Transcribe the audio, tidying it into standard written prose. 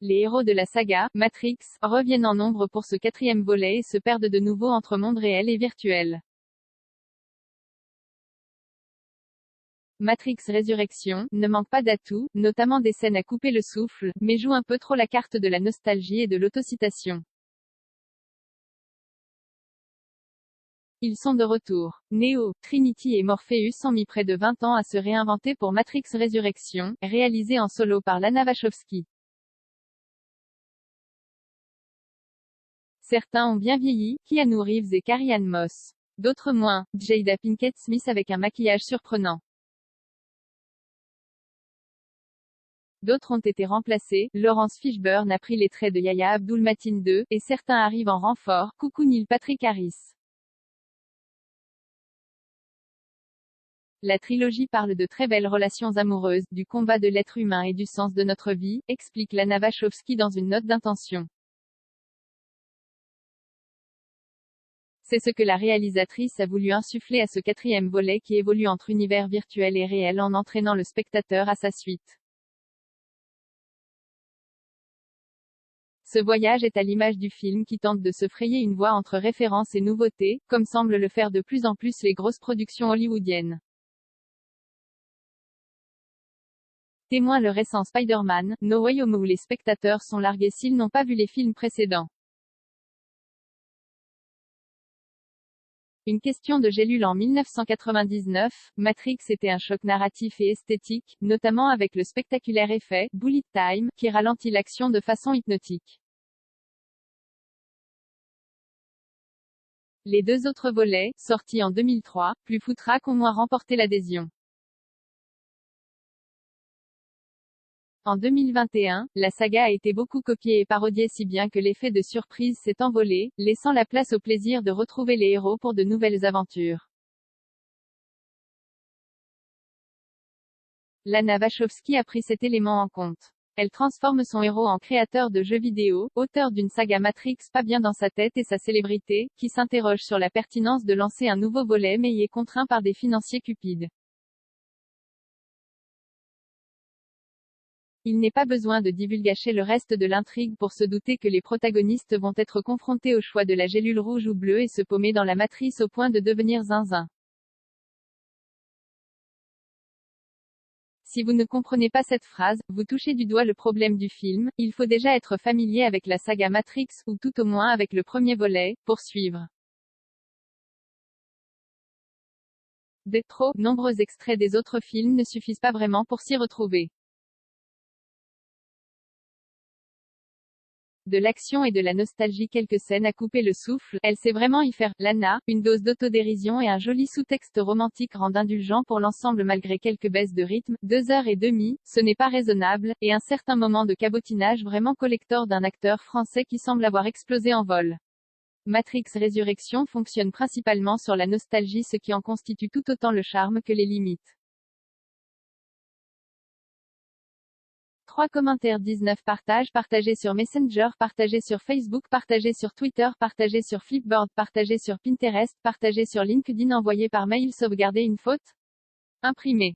Les héros de la saga, Matrix, reviennent en nombre pour ce quatrième volet et se perdent de nouveau entre monde réel et virtuel. Matrix Résurrection ne manque pas d'atouts, notamment des scènes à couper le souffle, mais joue un peu trop la carte de la nostalgie et de l'autocitation. Ils sont de retour. Neo, Trinity et Morpheus ont mis près de 20 ans à se réinventer pour Matrix Résurrection, réalisé en solo par Lana Wachowski. Certains ont bien vieilli, Keanu Reeves et Carrie-Anne Moss. D'autres moins, Jada Pinkett Smith avec un maquillage surprenant. D'autres ont été remplacés, Laurence Fishburne a pris les traits de Yahya Abdul-Mateen II, et certains arrivent en renfort, coucou Neil Patrick Harris. La trilogie parle de très belles relations amoureuses, du combat de l'être humain et du sens de notre vie, explique Lana Wachowski dans une note d'intention. C'est ce que la réalisatrice a voulu insuffler à ce quatrième volet qui évolue entre univers virtuel et réel en entraînant le spectateur à sa suite. Ce voyage est à l'image du film qui tente de se frayer une voie entre références et nouveautés, comme semblent le faire de plus en plus les grosses productions hollywoodiennes. Témoin le récent Spider-Man, No Way Home où les spectateurs sont largués s'ils n'ont pas vu les films précédents. Une question de Gélule en 1999, Matrix était un choc narratif et esthétique, notamment avec le spectaculaire effet « Bullet Time » qui ralentit l'action de façon hypnotique. Les deux autres volets, sortis en 2003, plus foutraques ont moins remporté l'adhésion. En 2021, la saga a été beaucoup copiée et parodiée si bien que l'effet de surprise s'est envolé, laissant la place au plaisir de retrouver les héros pour de nouvelles aventures. Lana Wachowski a pris cet élément en compte. Elle transforme son héros en créateur de jeux vidéo, auteur d'une saga Matrix pas bien dans sa tête et sa célébrité, qui s'interroge sur la pertinence de lancer un nouveau volet mais y est contraint par des financiers cupides. Il n'est pas besoin de divulgacher le reste de l'intrigue pour se douter que les protagonistes vont être confrontés au choix de la gélule rouge ou bleue et se paumer dans la matrice au point de devenir zinzin. Si vous ne comprenez pas cette phrase, vous touchez du doigt le problème du film, il faut déjà être familier avec la saga Matrix, ou tout au moins avec le premier volet, pour suivre. Des trop nombreux extraits des autres films ne suffisent pas vraiment pour s'y retrouver. De l'action et de la nostalgie, quelques scènes à couper le souffle, elle sait vraiment y faire. Lana, une dose d'autodérision et un joli sous-texte romantique rendent indulgent pour l'ensemble malgré quelques baisses de rythme, 2h30, ce n'est pas raisonnable, et un certain moment de cabotinage vraiment collector d'un acteur français qui semble avoir explosé en vol. Matrix Résurrection fonctionne principalement sur la nostalgie, ce qui en constitue tout autant le charme que les limites. 3 commentaires 19 partages partagés sur Messenger, partagés sur Facebook, partagés sur Twitter, partagés sur Flipboard, partagés sur Pinterest, partagés sur LinkedIn, envoyé par mail, sauvegarder une faute, imprimé.